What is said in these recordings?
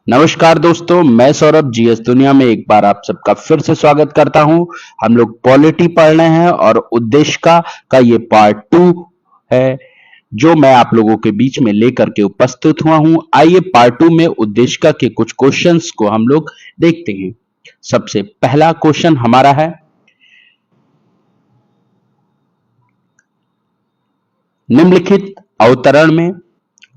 नमस्कार दोस्तों, मैं सौरभ जीएस दुनिया में एक बार आप सबका फिर से स्वागत करता हूं। हम लोग पॉलिटी पढ़ रहे हैं और उद्देश्य का ये पार्ट 2 है जो मैं आप लोगों के बीच में लेकर के उपस्थित हुआ हूं। आइए पार्ट 2 में उद्देश्य के कुछ क्वेश्चंस को हम लोग देखते हैं। सबसे पहला क्वेश्चन हमारा है, निम्नलिखित अवतरण में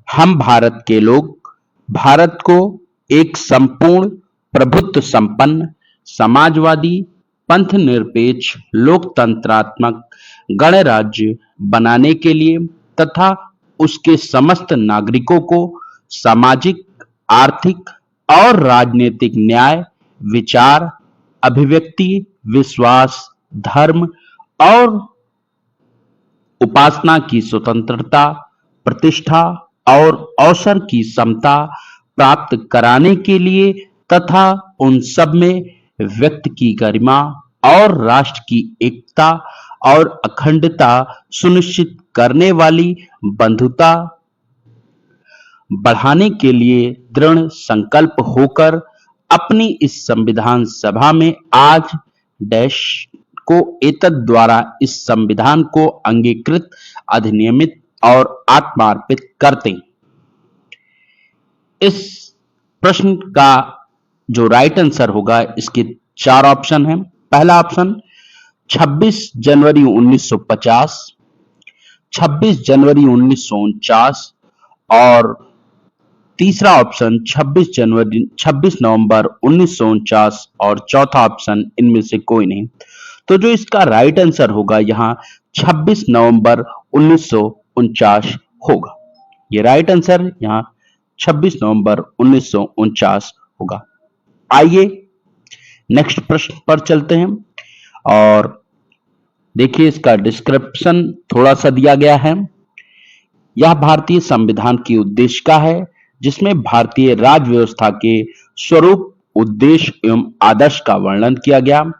हम भारत के लोग भारत को एक संपूर्ण प्रभुत्व संपन्न समाजवादी पंथ निरपेक्ष लोकतंत्रात्मक गणराज्य बनाने के लिए तथा उसके समस्त नागरिकों को सामाजिक, आर्थिक और राजनीतिक न्याय, विचार, अभिव्यक्ति, विश्वास, धर्म और उपासना की स्वतंत्रता, प्रतिष्ठा और अवसर की समता प्राप्त कराने के लिए तथा उन सब में व्यक्ति की गरिमा और राष्ट्र की एकता और अखंडता सुनिश्चित करने वाली बंधुता बढ़ाने के लिए दृढ़ संकल्प होकर अपनी इस संविधान सभा में आज डैश को एतद द्वारा इस संविधान को अंगीकृत, अधिनियमित और आत्मार्पित करते हैं। इस प्रश्न का जो राइट आंसर होगा, इसके 4 ऑप्शन हैं। पहला ऑप्शन 26 जनवरी 1950, 26 जनवरी 1949 और तीसरा ऑप्शन 26 नवंबर 1949 और चौथा ऑप्शन इनमें से कोई नहीं। तो जो इसका राइट आंसर होगा यहाँ 26 नवंबर 1949 होगा। ये राइट आंसर यहाँ 26 नवंबर 1949 होगा। आइए नेक्स्ट प्रश्न पर चलते हैं और देखिए इसका डिस्क्रिप्शन थोड़ा सा दिया गया है। यह भारतीय संविधान की उद्देशिका है जिसमें भारतीय राज्य व्यवस्था के स्वरूप, उद्देश्य एवं आदर्श का वर्णन किया गया।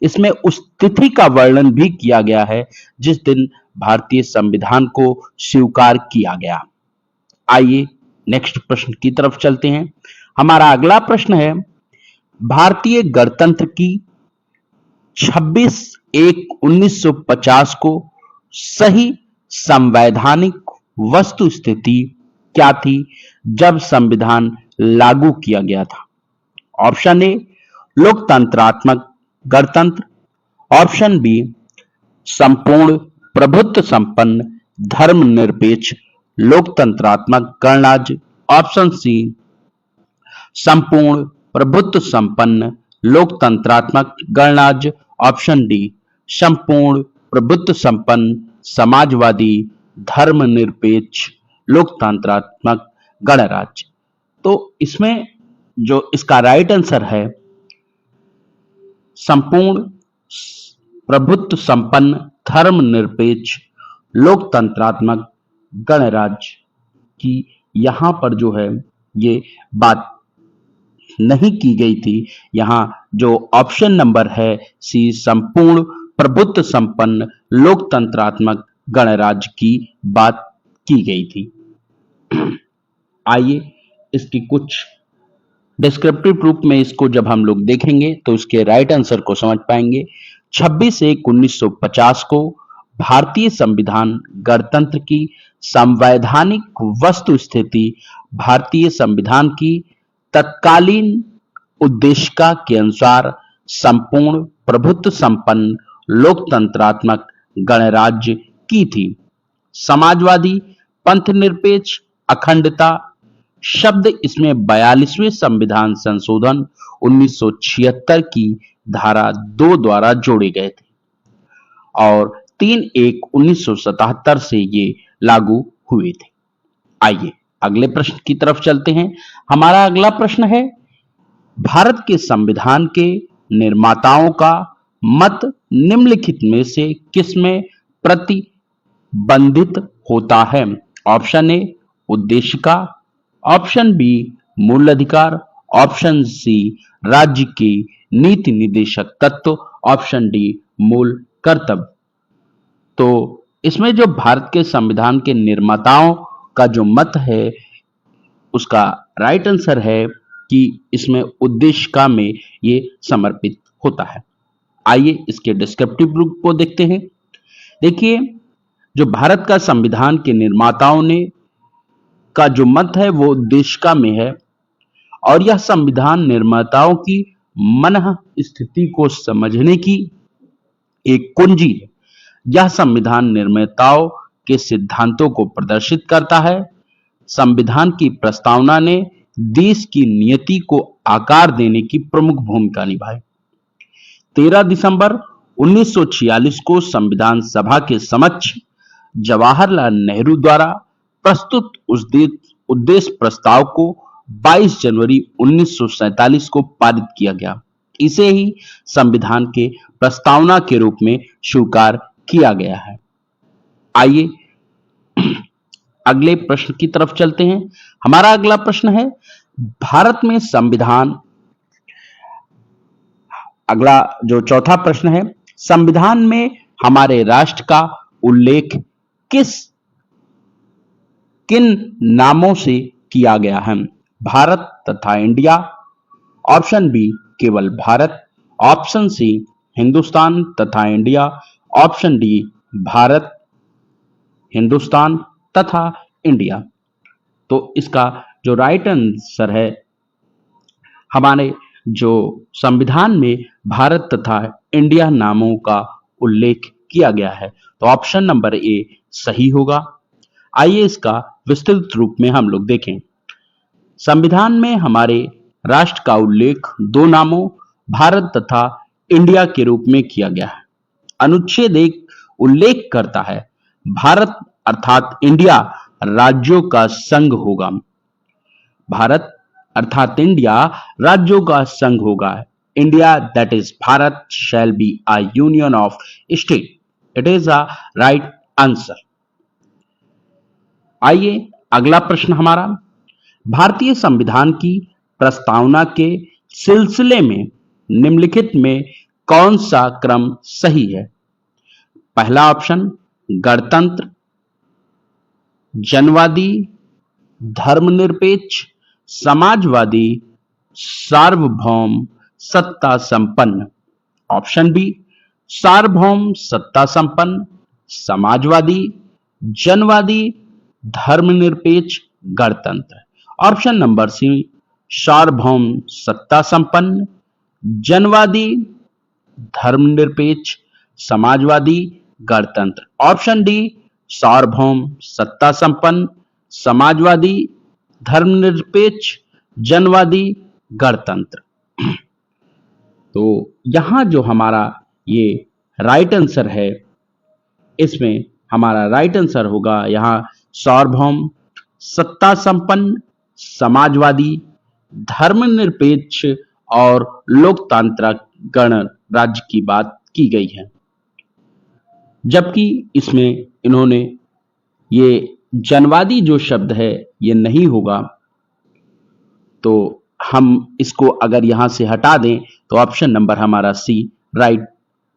इसमें उस तिथि का वर्णन भी किया गया है जिस दिन भारतीय संविधान को स्वीकार किया गया। आइए नेक्स्ट प्रश्न की तरफ चलते हैं। हमारा अगला प्रश्न है, भारतीय गणतंत्र की 26/1/1950 को सही संवैधानिक वस्तु स्थिति क्या थी जब संविधान लागू किया गया था? ऑप्शन ए लोकतंत्रात्मक गणतंत्र, ऑप्शन बी संपूर्ण प्रभुत्व संपन्न धर्मनिरपेक्ष लोकतंत्रात्मक गणराज्य, ऑप्शन सी संपूर्ण प्रभुत्व संपन्न लोकतंत्रात्मक गणराज्य, ऑप्शन डी संपूर्ण प्रभुत्व संपन्न समाजवादी धर्मनिरपेक्ष लोकतंत्रात्मक गणराज्य। तो इसमें जो इसका राइट आंसर है, संपूर्ण प्रभुत्व संपन्न धर्मनिरपेक्ष लोकतंत्रात्मक गणराज्य की यहां पर जो है ये बात नहीं की गई थी। यहां जो ऑप्शन नंबर है सी, संपूर्ण प्रभुत्व संपन्न लोकतंत्रात्मक गणराज्य की बात की गई थी। आइए इसकी कुछ डिस्क्रिप्टिव प्रूफ में इसको जब हम लोग देखेंगे तो इसके राइट आंसर को समझ पाएंगे। 26/1/1950 को भारतीय संविधान गणतंत्र की संवैधानिक वस्तु स्थिति भारतीय संविधान की तत्कालीन उद्देशिका के अनुसार संपूर्ण प्रभुत्व संपन्न लोकतंत्रात्मक गणराज्य की थी। समाजवादी पंथनिरपेक्ष अखंडता शब्द इसमें 42वें संविधान संशोधन 1976 की धारा 2 द्वारा जोड़े गए थे और 3/1/1977 से ये लागू हुए थे। आइए अगले प्रश्न की तरफ चलते हैं। हमारा अगला प्रश्न है, भारत के संविधान के निर्माताओं का मत निम्नलिखित में से किसमें प्रतिबंधित होता है? ऑप्शन ए उद्देशिका, ऑप्शन बी मूल अधिकार, ऑप्शन सी राज्य की नीति निदेशक तत्व, ऑप्शन डी मूल कर्तव्य। तो इसमें जो भारत के संविधान के निर्माताओं का जो मत है उसका राइट आंसर है कि इसमें उद्देशिका में ये समर्पित होता है। आइए इसके डिस्क्रिप्टिव रूप को देखते हैं। देखिए, जो भारत का संविधान के निर्माताओं ने का जो मत है वो उद्देशिका में है, और यह संविधान निर्माताओं की मन स्थिति को समझने की एक कुंजी है। यह संविधान निर्माताओं के सिद्धांतों को प्रदर्शित करता है। संविधान की प्रस्तावना ने देश की नियति को आकार देने की प्रमुख भूमिका निभाई। 13 दिसंबर 1946 को संविधान सभा के समक्ष जवाहरलाल नेहरू द्वारा प्रस्तुत उद्देश्य प्रस्ताव को 22 जनवरी 1947 को पारित किया गया। इसे ही संविधान के प्रस्तावना के रूप में स्वीकार किया गया है। आइए अगले प्रश्न की तरफ चलते हैं। हमारा अगला प्रश्न है, भारत में संविधान, अगला जो चौथा प्रश्न है, संविधान में हमारे राष्ट्र का उल्लेख किन नामों से किया गया है? भारत तथा इंडिया, ऑप्शन बी केवल भारत, ऑप्शन सी हिंदुस्तान तथा India, option D Bharat, Hindustan तथा इंडिया। तो इसका जो राइट आंसर है, हमारे जो संविधान में भारत तथा इंडिया नामों का उल्लेख किया गया है, तो ऑप्शन नंबर ए सही होगा। आइए इसका विस्तृत रूप में हम लोग देखें। संविधान में हमारे राष्ट्र का उल्लेख दो नामों भारत तथा इंडिया के रूप में किया गया है। अनुच्छेद 1 उल्लेख करता है, भारत अर्थात इंडिया राज्यों का संघ होगा। भारत अर्थात इंडिया राज्यों का संघ होगा। India that is Bharat shall be a union of state. It is a right answer. आइए अगला प्रश्न हमारा, भारतीय संविधान की प्रस्तावना के सिलसिले में निम्नलिखित में कौन सा क्रम सही है? पहला ऑप्शन गणतंत्र, जनवादी, धर्मनिरपेक्ष, समाजवादी, सार्वभौम, सत्ता संपन्न। ऑप्शन बी सार्वभौम, सत्ता संपन्न, समाजवादी, जनवादी, धर्मनिरपेक्ष, गणतंत्र। ऑप्शन नंबर सी सार्वभौम, सत्ता संपन्न, जनवादी, धर्मनिरपेक्ष, समाजवादी, गणतंत्र। ऑप्शन डी सार्वभौम, सत्ता संपन्न, समाजवादी, धर्मनिरपेक्ष, जनवादी, गणतंत्र। तो यहां जो हमारा ये राइट आंसर है, इसमें हमारा राइट आंसर होगा यहां सार्वभौम, सत्ता संपन्न, समाजवादी, धर्मनिरपेक्ष और लोकतांत्रिक गणराज्य की बात की गई है। जबकि इसमें इन्होंने ये जनवादी जो शब्द है ये नहीं होगा, तो हम इसको अगर यहां से हटा दें तो ऑप्शन नंबर हमारा सी राइट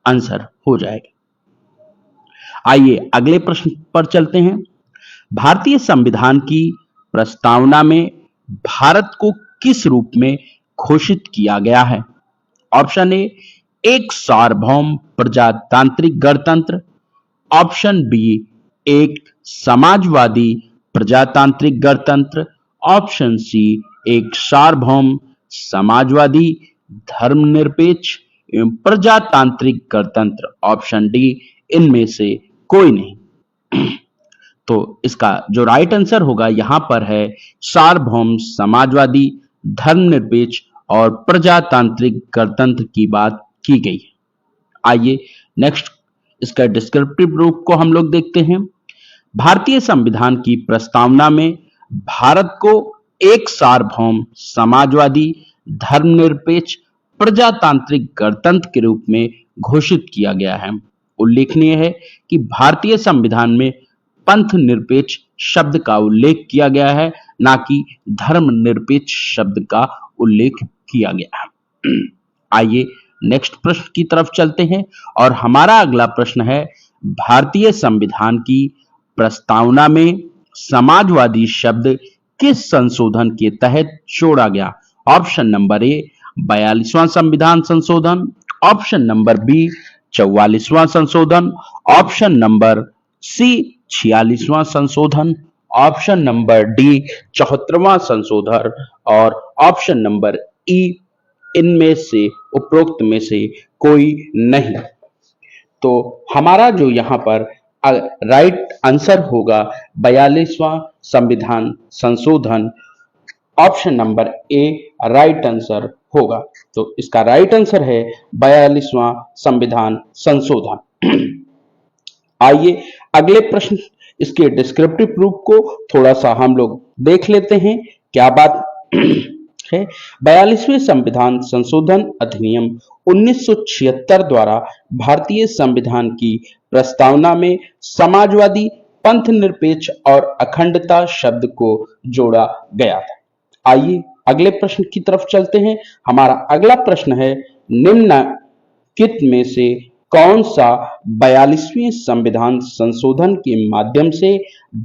आंसर हो जाएगा। आइए अगले प्रश्न पर चलते हैं। भारतीय संविधान की प्रस्तावना में भारत को किस रूप में घोषित किया गया है? ऑप्शन ए एक सार्वभौम प्रजातांत्रिक गणतंत्र, ऑप्शन बी एक समाजवादी प्रजातांत्रिक गणतंत्र, ऑप्शन सी एक सार्वभौम समाजवादी धर्मनिरपेक्ष एवं प्रजातांत्रिक गणतंत्र, ऑप्शन डी इनमें से कोई नहीं। तो इसका जो राइट आंसर होगा यहां पर है सार्वभौम समाजवादी धर्मनिरपेक्ष और प्रजातांत्रिक गणतंत्र की बात की गई है। आइए नेक्स्ट इसका डिस्क्रिप्टिव रूप को हम लोग देखते हैं। भारतीय संविधान की प्रस्तावना में भारत को एक सार्वभौम समाजवादी धर्मनिरपेक्ष प्रजातांत्रिक गणतंत्र के रूप में घोषित किया गया है। उल्लेखनीय है कि भारतीय संविधान में पंथ निरपेक्ष शब्द का उल्लेख किया गया है, ना कि धर्मनिरपेक्ष शब्द का उल्लेख किया गया है। आइए नेक्स्ट प्रश्न की तरफ चलते हैं और हमारा अगला प्रश्न है, भारतीय संविधान की प्रस्तावना में समाजवादी शब्द किस संशोधन के तहत जोड़ा गया? ऑप्शन नंबर ए 42वां संविधान संशोधन, ऑप्शन नंबर बी 44वां संशोधन, ऑप्शन नंबर सी 46वां संशोधन, ऑप्शन नंबर डी 74वां संशोधन और ऑप्शन नंबर ई इनमें से उपरोक्त में से कोई नहीं। तो हमारा जो यहाँ पर राइट आंसर होगा 42वां संविधान संशोधन, ऑप्शन नंबर ए राइट आंसर होगा। तो इसका राइट आंसर है 42वां संविधान संशोधन। आइए अगले प्रश्न, इसके डिस्क्रिप्टिव प्रूफ को थोड़ा सा हम लोग देख लेते हैं क्या बात है। 42वें संविधान संशोधन अधिनियम 1976 द्वारा भारतीय संविधान की प्रस्तावना में समाजवादी, पंथ निरपेक्ष और अखंडता शब्द को जोड़ा गया था। आइए अगले प्रश्न की तरफ चलते हैं। हमारा अगला प्रश्न है, निम्नलिखित में से कौन सा 42वें संविधान संशोधन के माध्यम से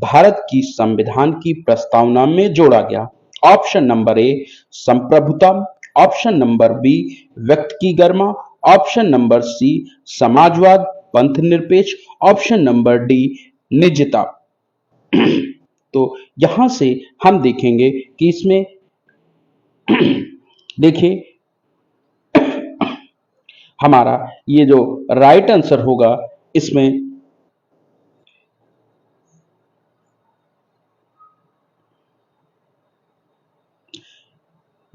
भारत की संविधान की प्रस्तावना में जोड़ा गया? ऑप्शन नंबर ए संप्रभुता, ऑप्शन नंबर बी व्यक्ति की गरिमा, ऑप्शन नंबर सी समाजवाद पंथ निरपेक्ष, ऑप्शन नंबर डी निजता। तो यहां से हम देखेंगे कि इसमें देखिए हमारा ये जो राइट आंसर होगा इसमें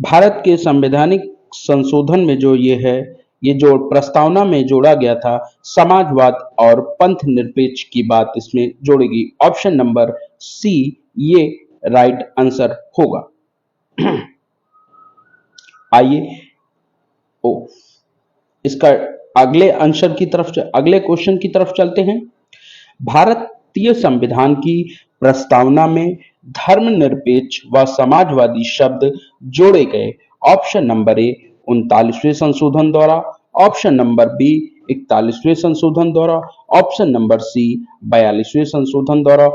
भारत के संवैधानिक संशोधन में जो ये है, ये जो प्रस्तावना में जोड़ा गया था समाजवाद और पंथ निरपेक्ष की बात इसमें जोड़ेगी। ऑप्शन नंबर सी ये राइट आंसर होगा। आइए इसका अगले आंसर की तरफ, अगले क्वेश्चन की तरफ चलते हैं। भारतीय संविधान की प्रस्तावना में धर्मनिरपेक्ष व समाजवादी शब्द जोड़े गए। ऑप्शन नंबर ए 39वें संशोधन द्वारा, ऑप्शन नंबर बी 41वें संशोधन द्वारा, ऑप्शन नंबर सी 42वें संशोधन द्वारा,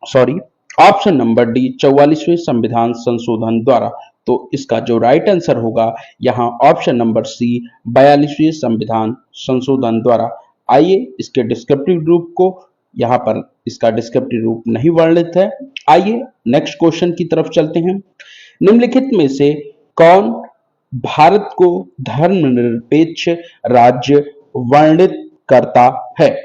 सॉरी ऑप्शन नंबर डी 44वें संविधान संशोधन द्वारा। तो इसका जो राइट आंसर होगा यहाँ ऑप्शन नंबर सी 42वें संविधान संशोधन द्वारा। आइए इसके डिस्क्रिप्टिव रूप को, यहाँ पर इसका डिस्क्रिप्टिव रूप नहीं वर्णित है। आइए नेक्स्ट क्वेश्चन की तरफ चलते हैं। निम्नलिखित में से कौन भारत को धर्मनिरपेक्ष राज्य वर्णित करता है?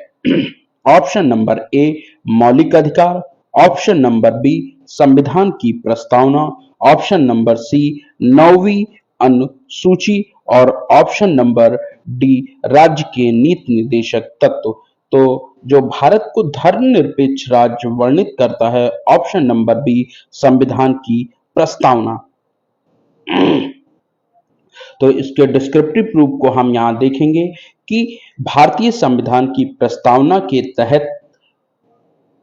ऑप्शन नंबर ए मौलिक अधिकार, ऑप्शन नंबर बी संविधान की प्रस्तावना, ऑप्शन नंबर सी 9वीं अनुसूची और ऑप्शन नंबर डी राज्य के नीति निर्देशक तत्व। तो जो भारत को धर्मनिरपेक्ष राज्य वर्णित करता है ऑप्शन नंबर बी संविधान की प्रस्तावना। तो इसके डिस्क्रिप्टिव प्रूफ को हम यहां देखेंगे कि भारतीय संविधान की प्रस्तावना के तहत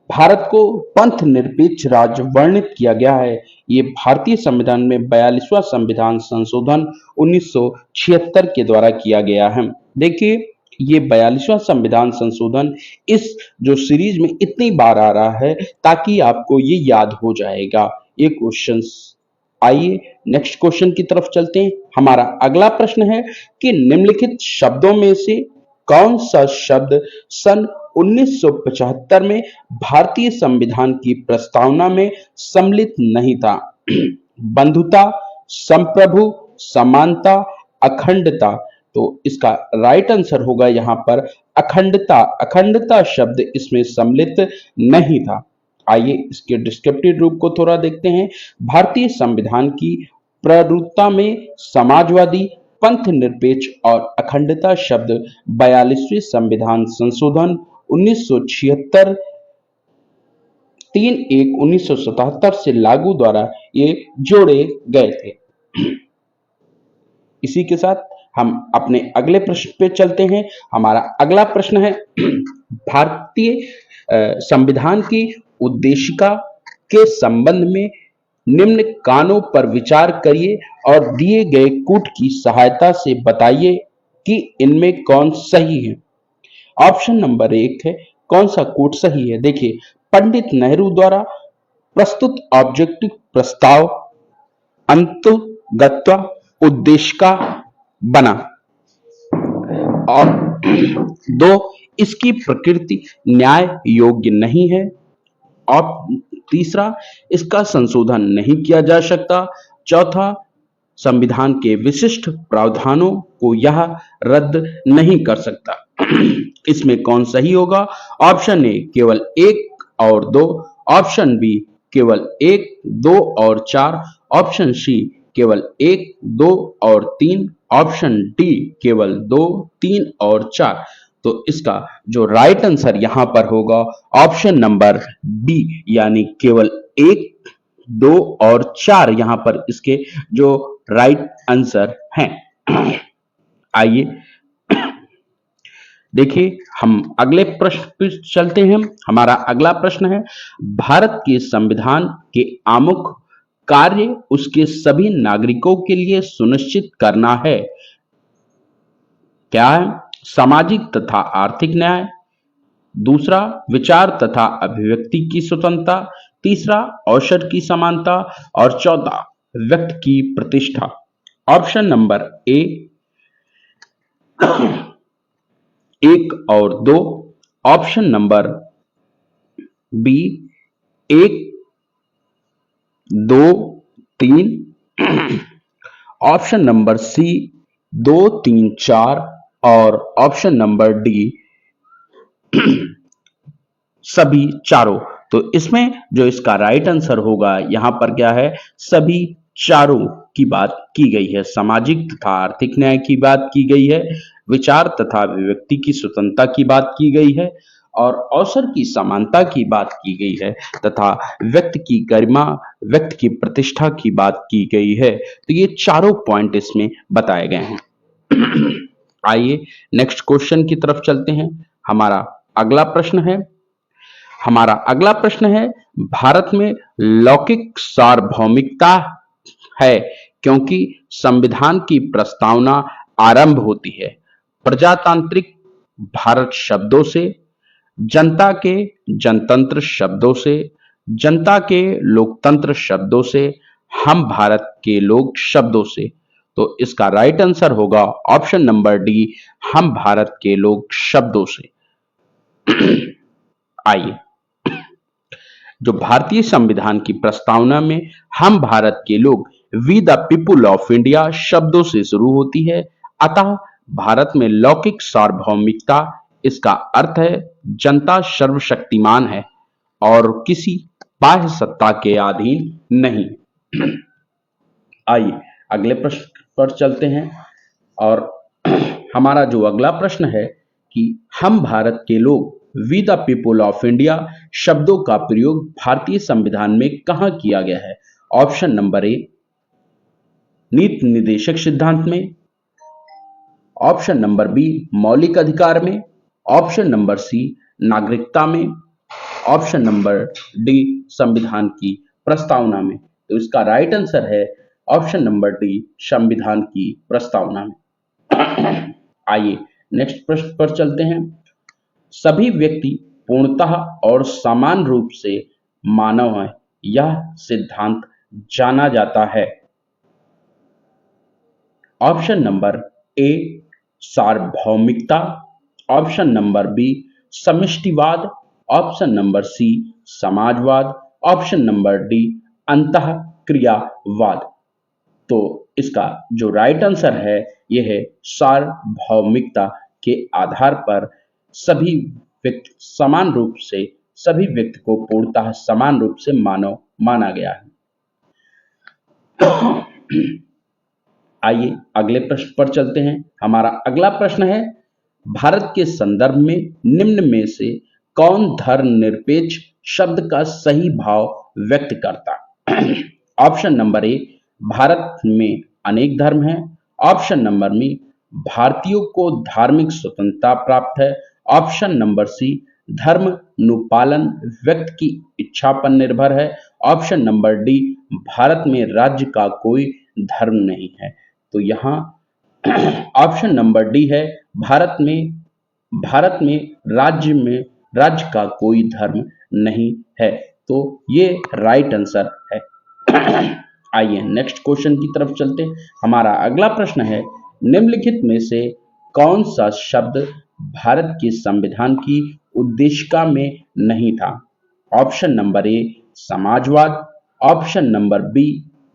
भारत को पंथ निरपेक्ष राज्य वर्णित किया गया है। ये भारतीय संविधान में 42वां संविधान संशोधन 1976 के द्वारा किया गया है। देखिए ये 42वां संविधान संशोधन इस जो सीरीज में इतनी बार आ रहा है ताकि आपको ये याद हो जाएगा ये क्वेश्चंस। आइए नेक्स्ट क्वेश्चन की तरफ चलते हैं। हमारा अगला प्रश्न है कि निम्नलिखित शब्दों में से कौन सा शब्द सन 1975 में भारतीय संविधान की प्रस्तावना में सम्मिलित नहीं था? बंधुता, संप्रभु, समानता, अखंडता। तो इसका राइट आंसर होगा यहाँ पर अखंडता। अखंडता शब्द इसमें सम्मिलित नहीं था। आइए इसके डिस्क्रिप्टिव रूप को थोड़ा देखते हैं। भारतीय संविधान की प्ररुपता में समाजवादी, पंथ निरपेक्ष और अखंडता शब्द 42वें संविधान संशोधन 1976 3/1/1977 से लागू द्वारा ये जोड़े गए थे। इसी के साथ हम अपने अगले प्रश्न पे चलते हैं। हमारा अगला प्रश्न है भारतीय संविधान की उद्देशिका के संबंध में निम्न कानों पर विचार करिए और दिए गए कूट की सहायता से बताइए कि इनमें कौन सही है। ऑप्शन नंबर 1 है कौन सा कूट सही है। देखिए पंडित नेहरू द्वारा प्रस्तुत ऑब्जेक्टिव प्रस्ताव अंतर्गत्वा उद्देश्य का बना। और दो, इसकी प्रकृति न्याय योग्य नहीं है। और तीसरा, इसका संशोधन नहीं किया जा सकता। चौथा, संविधान के विशिष्ट प्रावधानों को यह रद्द नहीं कर सकता। इसमें कौन सही होगा? ऑप्शन ए केवल 1 और 2, ऑप्शन बी केवल 1, 2 और 4, ऑप्शन सी केवल 1, 2 और 3, ऑप्शन डी केवल 2, 3 और 4। तो इसका जो राइट आंसर यहां पर होगा ऑप्शन नंबर बी, यानी केवल 1, 2 और 4 यहां पर इसके जो राइट आंसर हैं। आइए देखिए, हम अगले प्रश्न पर चलते हैं। हमारा अगला प्रश्न है, भारत के संविधान के आमुख कार्य उसके सभी नागरिकों के लिए सुनिश्चित करना है। क्या है? सामाजिक तथा आर्थिक न्याय, दूसरा विचार तथा अभिव्यक्ति की स्वतंत्रता, तीसरा अवसर की समानता और चौथा व्यक्ति की प्रतिष्ठा। ऑप्शन नंबर ए 1 और 2, option number B 1, 2, 3, option number C 2, 3, 4 और ऑप्शन नंबर डी सभी चारों। तो इसमें जो इसका राइट आंसर होगा यहां पर क्या है? सभी चारों की बात की गई है। सामाजिक तथा आर्थिक न्याय की बात की गई है, विचार तथा अभिव्यक्ति की स्वतंत्रता की बात की गई है और अवसर की समानता की बात की गई है तथा व्यक्ति की गरिमा, व्यक्ति की प्रतिष्ठा की बात की गई है। तो ये चारों पॉइंट इसमें बताए गए हैं। आइए नेक्स्ट क्वेश्चन की तरफ चलते हैं। हमारा अगला प्रश्न है, भारत में लौकिक सार्वभौमिकता है क्योंकि संविधान की प्रस्तावना आरंभ होती है प्रजातांत्रिक भारत शब्दों से, जनता के जनतंत्र शब्दों से, जनता के लोकतंत्र शब्दों से, हम भारत के लोग शब्दों से। तो इसका राइट आंसर होगा ऑप्शन नंबर डी, हम भारत के लोग शब्दों से। आइए, जो भारतीय संविधान की प्रस्तावना में हम भारत के लोग we the people of India शब्दों से शुरू होती है, अतः भारत में लौकिक सार्वभौमिकता, इसका अर्थ है जनता सर्वशक्तिमान है और किसी बाह्य सत्ता के अधीन नहीं। आइए अगले प्रश्न पर चलते हैं और हमारा जो अगला प्रश्न है कि हम भारत के लोग we the people of India शब्दों का प्रयोग भारतीय संविधान में कहां किया गया है? ऑप्शन नंबर ए नीति निर्देशक सिद्धांत में, ऑप्शन नंबर बी मौलिक अधिकार में, ऑप्शन नंबर सी नागरिकता में, ऑप्शन नंबर डी संविधान की प्रस्तावना में। तो इसका राइट आंसर है ऑप्शन नंबर डी संविधान की प्रस्तावना में। आइए नेक्स्ट प्रश्न पर चलते हैं। सभी व्यक्ति पूर्णतः और समान रूप से मानव हैं, यह सिद्धांत जाना जाता है। ऑप्शन नंबर ए सार्वभौमिकता, ऑप्शन नंबर बी समष्टिवाद, ऑप्शन नंबर सी समाजवाद, ऑप्शन नंबर डी अंतःक्रियावाद। तो इसका जो राइट आंसर है यह है सार्वभौमिकता के आधार पर सभी व्यक्ति समान रूप से, सभी व्यक्ति को पूर्णतः समान रूप से मानव माना गया है। आइए अगले प्रश्न पर चलते हैं। हमारा अगला प्रश्न है, भारत के संदर्भ में निम्न में से कौन धर्मनिरपेक्ष शब्द का सही भाव व्यक्त करता? ऑप्शन नंबर ए भारत में अनेक धर्म हैं, ऑप्शन नंबर बी भारतीयों को धार्मिक स्वतंत्रता प्राप्त है, ऑप्शन नंबर सी धर्म अनुपालन व्यक्ति की इच्छा पर निर्भर है, ऑप्शन नंबर डी भारत में राज्य का कोई धर्म नहीं है। तो यहाँ ऑप्शन नंबर डी है भारत में राज्य का कोई धर्म नहीं है। तो ये राइट आंसर है। आइए नेक्स्ट क्वेश्चन की तरफ चलते हैं। हमारा अगला प्रश्न है, निम्नलिखित में से कौन सा शब्द भारत के संविधान की उद्देशिका में नहीं था? ऑप्शन नंबर ए समाजवाद, ऑप्शन नंबर बी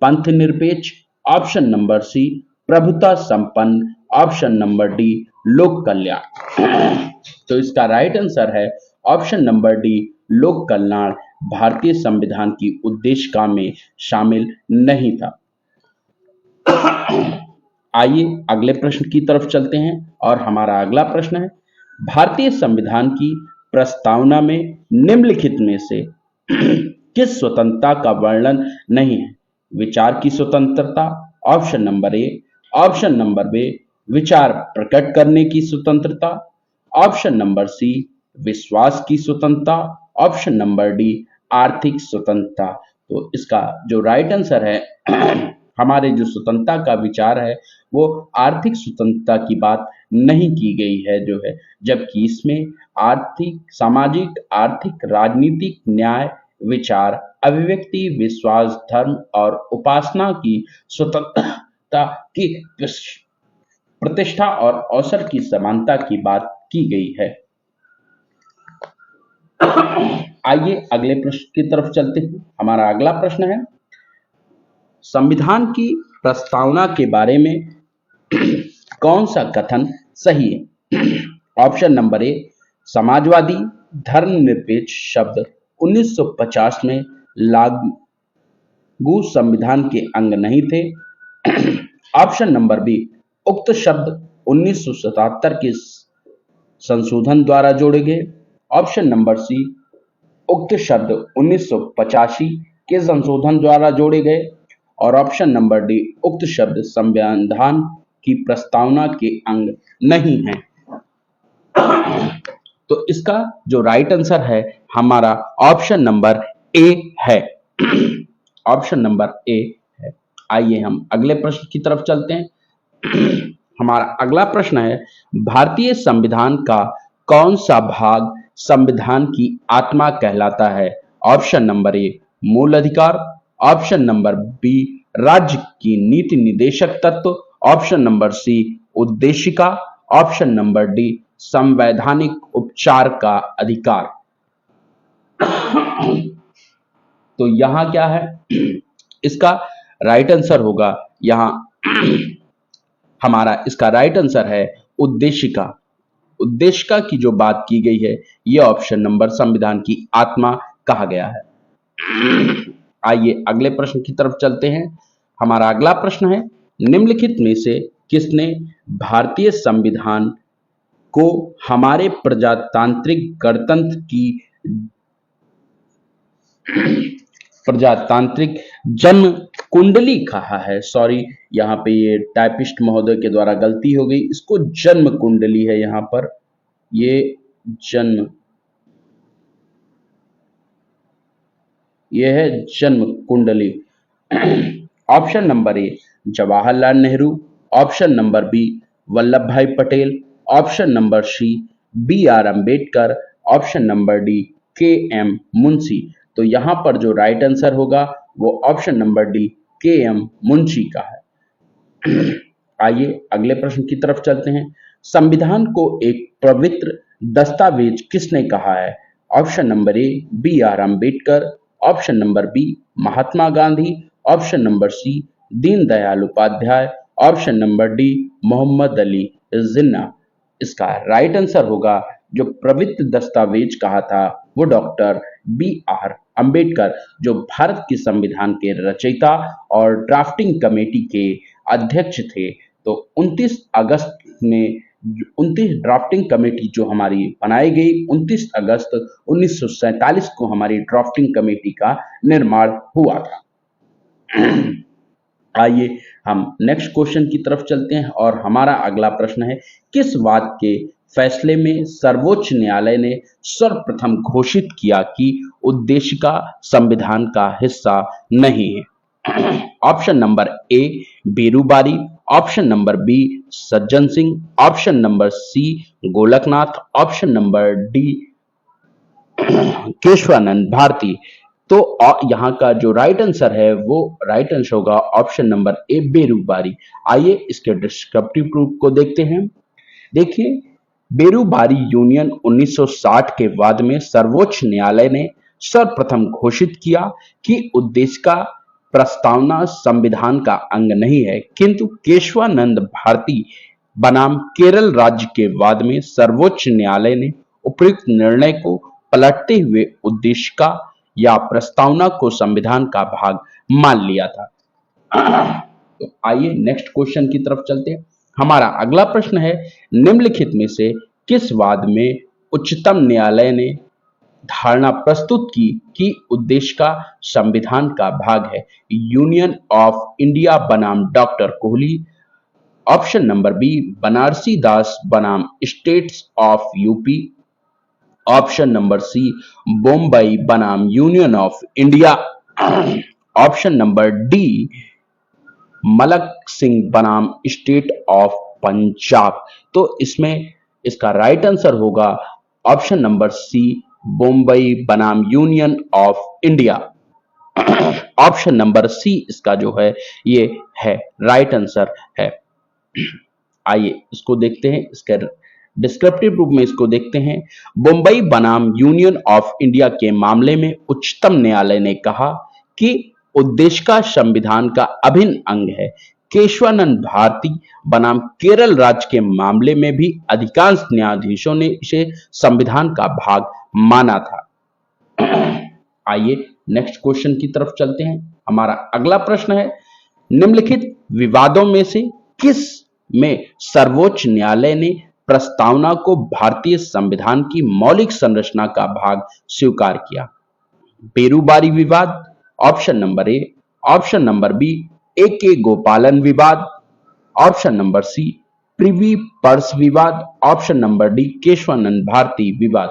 पंथ निरपेक्ष, ऑप्शन नंबर सी प्रभुता संपन्न, ऑप्शन नंबर डी लोक कल्याण। तो इसका राइट आंसर है ऑप्शन नंबर डी लोक कल्याण भारतीय संविधान की उद्देशिका में शामिल नहीं था। आइए अगले प्रश्न की तरफ चलते हैं और हमारा अगला प्रश्न है, भारतीय संविधान की प्रस्तावना में निम्नलिखित में से किस स्वतंत्रता का वर्णन नहीं है? विचार की स्वतंत्रता, option number A, option number B विचार प्रकट करने की स्वतंत्रता, ऑप्शन नंबर सी विश्वास की स्वतंत्रता, ऑप्शन नंबर डी आर्थिक स्वतंत्रता। तो इसका जो राइट आंसर है हमारे जो स्वतंत्रता का विचार है वो आर्थिक स्वतंत्रता की बात नहीं की गई है जो है, जबकि इसमें आर्थिक, सामाजिक, आर्थिक, राजनीतिक, न्याय, विचार, अभिव्यक्ति, विश्वास, धर्म और उपासना की स्वतंत्रता की प्रतिष्ठा और अवसर की समानता की बात की गई है। आइए अगले प्रश्न की तरफ चलते हैं। हमारा अगला प्रश्न है, संविधान की प्रस्तावना के बारे में कौन सा कथन सही है? ऑप्शन नंबर ए समाजवादी धर्मनिरपेक्ष शब्द 1950 में लागू संविधान के अंग नहीं थे। ऑप्शन नंबर बी उक्त शब्द 1977 के संशोधन द्वारा जोड़े गए। ऑप्शन नंबर सी उक्त शब्द 1985 के संशोधन द्वारा जोड़े गए। और ऑप्शन नंबर डी उक्त शब्द संविधान की प्रस्तावना के अंग नहीं है। तो इसका जो राइट आंसर है हमारा ऑप्शन नंबर ए है। ऑप्शन नंबर ए है। आइए हम अगले प्रश्न की तरफ चलते हैं। हमारा अगला प्रश्न है, भारतीय संविधान का कौन सा भाग संविधान की आत्मा कहलाता है? ऑप्शन नंबर ए मूल अधिकार, ऑप्शन नंबर बी राज्य की नीति निदेशक तत्व, ऑप्शन नंबर सी उद्देशिका, ऑप्शन नंबर डी संवैधानिक उपचार का अधिकार। तो यहां क्या है, इसका राइट आंसर होगा यहां हमारा इसका राइट आंसर है उद्देशिका। उद्देशिका की जो बात की गई है यह ऑप्शन नंबर संविधान की आत्मा कहा गया है। आइए अगले प्रश्न की तरफ चलते हैं। हमारा अगला प्रश्न है, निम्नलिखित में से किसने भारतीय संविधान को हमारे प्रजातांत्रिक गणतंत्र की प्रजातांत्रिक जन्म कुंडली कहा है? सॉरी, यहाँ पे ये टाइपिस्ट महोदय के द्वारा गलती हो गई, इसको जन्म कुंडली है यहाँ पर, ये जन्म, ये है जन्म कुंडली। Option number A Jawaharlal Nehru, option number B Vallabhbhai Patel, option number C B R Ambedkar, option number D K M Munshi. तो यहां पर जो राइट आंसर होगा वो option number D K M Munshi का है। आइए अगले प्रश्न की तरफ चलते हैं। संविधान को एक पवित्र दस्तावेज किसने कहा है? Option number A B R Ambedkar, option number B Mahatma Gandhi, option number C Deendayal Upadhyay, option number D Mohammad Ali Jinnah. इसका राइट आंसर होगा जो पवित्र दस्तावेज कहा था वो डॉक्टर बी आर अम्बेडकर, जो भारत के संविधान के रचयिता और ड्राफ्टिंग कमेटी के अध्यक्ष थे। तो 29 अगस्त में 29 ड्राफ्टिंग कमेटी जो हमारी बनाई गई, 29 अगस्त 1947 को हमारी ड्राफ्टिंग कमेटी का निर्माण हुआ था। आइए हम नेक्स्ट क्वेश्चन की तरफ चलते हैं और हमारा अगला प्रश्न है, किस बात के फैसले में सर्वोच्च न्यायालय ने सर्वप्रथम घोषित किया कि उद्देशिका संविधान का हिस्सा नहीं है? Option number A Berubari, option number B Sajjan Singh, option number C Golaknath, option number D Kesavananda Bharati. तो यहाँ का जो राइट आंसर है वो राइट आंसर होगा ऑप्शन नंबर ए, बेरूबारी। आइए इसके डिस्क्रिप्टिव प्रूफ को देखते हैं। देखिए, बेरूबारी यूनियन 1960 के बाद में सर्वोच्च न्यायालय ने सर्वप्रथम घोषित किया कि उद्देश्य का प्रस्तावना संविधान का अंग नहीं है, किंतु केशवानंद भारती बनाम केरल राज्य के वाद में सर्वोच्च न्यायालय ने उपयुक्त निर्णय को पलटते हुए उद्देश्य का या प्रस्तावना को संविधान का भाग मान लिया था। तो आइए नेक्स्ट क्वेश्चन की तरफ चलते हैं। हमारा अगला प्रश्न है, निम्नलिखित में से किस वाद में उच्चतम न्यायालय ने धारणा प्रस्तुत की कि उद्देश्य का संविधान का भाग है? यूनियन ऑफ इंडिया बनाम doctor Kohli, option number B Banarasi Das बनाम states of UP, option number C Bombay बनाम union of India, option number D Malak Singh बनाम स्टेट ऑफ पंजाब। तो इसमें इसका राइट आंसर होगा ऑप्शन नंबर सी बॉम्बई बनाम union of India. Option number C इसका जो है ये है राइट आंसर है। आइए इसको देखते हैं, इसके डिस्क्रिप्टिव रूप में इसको देखते हैं। बम्बई बनाम यूनियन ऑफ इंडिया के मामले में उच्चतम न्यायालय ने कहा कि उद्देश्य का संविधान का अभिन्न अंग है। केशवानंद भारती बनाम केरल राज्य के मामले में भी अधिकांश न्यायाधीशों ने इसे संविधान का भाग माना था। आइए नेक्स्ट क्वेश्चन की तरफ चलते हैं। हमारा अगला प्रश्न है, निम्नलिखित विवादों में से किस में सर्वोच्च न्यायालय ने प्रस्तावना को भारतीय संविधान की मौलिक संरचना का भाग स्वीकार किया? बेरूबारी विवाद, option number A, option number B A K Gopalan विवाद, option number C privy purse विवाद, option number D Kesavananda Bharati विवाद।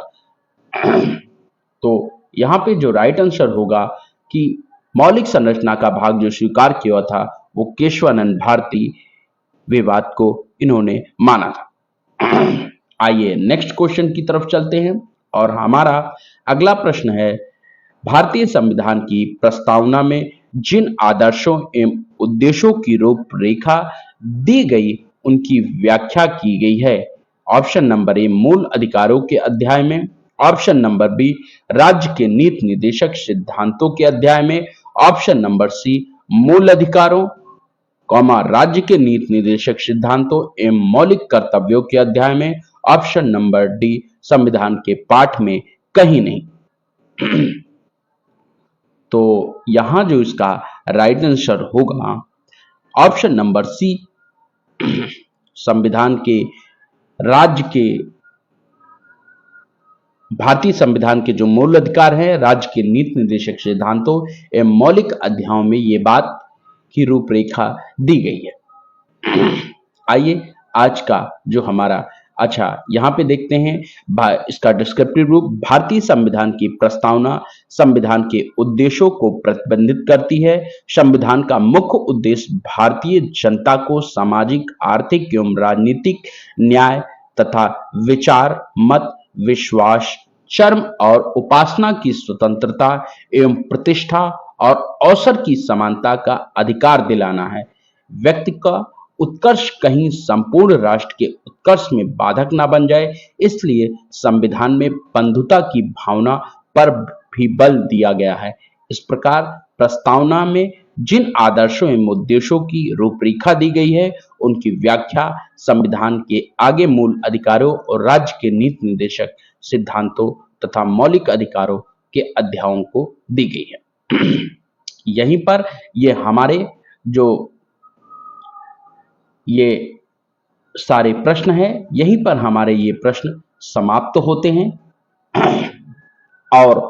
तो यहां पे जो राइट आंसर होगा कि मौलिक संरचना का भाग जो स्वीकार किया था वो केशवानंद भारती विवाद को इन्होंने माना था। आइए नेक्स्ट क्वेश्चन की तरफ चलते हैं और हमारा अगला प्रश्न है, भारतीय संविधान की प्रस्तावना में जिन आदर्शों एवं उद्देश्यों की रूपरेखा दी गई उनकी व्याख्या की गई है? ऑप्शन नंबर ए मूल अधिकारों के अध्याय में, ऑप्शन नंबर बी राज्य के नीति निर्देशक सिद्धांतों के अध्याय में, ऑप्शन नंबर सी मूल अधिकारों राज्य के नीति निर्देशक सिद्धांतों एवं मौलिक कर्तव्यों के अध्याय में, ऑप्शन नंबर डी संविधान के पाठ में कहीं नहीं। तो यहां जो इसका राइट आंसर होगा ऑप्शन नंबर सी, संविधान के राज्य के भारतीय संविधान के जो मूल अधिकार हैं, राज्य के नीति निर्देशक सिद्धांतों एवं मौलिक अध्यायों में ये बात की रूपरेखा दी गई है। आइए आज का जो हमारा यहां पे देखते हैं इसका डिस्क्रिप्टिव रूप। भारतीय संविधान की प्रस्तावना संविधान के उद्देश्यों को प्रतिबंधित करती है। संविधान का मुख्य उद्देश्य भारतीय जनता को सामाजिक, आर्थिक एवं राजनीतिक न्याय तथा विचार, मत, विश्वास, कर्म और उपासना की स्वतंत्रता एवं प्रतिष्ठा और अवसर की समानता का अधिकार दिलाना है। व्यक्ति का उत्कर्ष कहीं संपूर्ण राष्ट्र के उत्कर्ष में बाधक ना बन जाए, इसलिए संविधान में बंधुता की भावना पर भी बल दिया गया है। इस प्रकार प्रस्तावना में जिन आदर्शों एवं उद्देश्यों की रूपरेखा दी गई है उनकी व्याख्या संविधान के आगे मूल अधिकारों और राज्य के नीति निर्देशक सिद्धांतों तथा मौलिक अधिकारों के अध्यायों को दी गई है। यहीं पर ये हमारे जो ये सारे प्रश्न हैं, यहीं पर हमारे ये प्रश्न समाप्त होते हैं और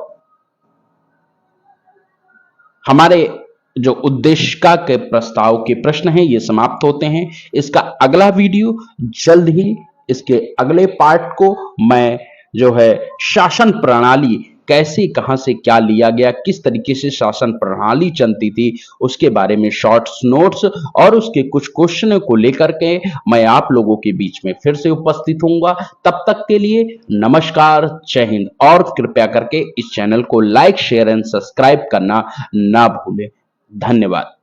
हमारे जो उद्देशिका के प्रस्ताव के प्रश्न हैं ये समाप्त होते हैं। इसका अगला वीडियो जल्द ही, इसके अगले पार्ट को मैं जो है शासन प्रणाली कैसे कहां से क्या लिया गया, किस तरीके से शासन प्रणाली चलती थी, उसके बारे में शॉर्ट्स नोट्स और उसके कुछ क्वेश्चनों को लेकर के मैं आप लोगों के बीच में फिर से उपस्थित होऊंगा। तब तक के लिए नमस्कार, जय हिंद। और कृपया करके इस चैनल को लाइक शेयर एंड सब्सक्राइब करना ना भूलें। धन्यवाद।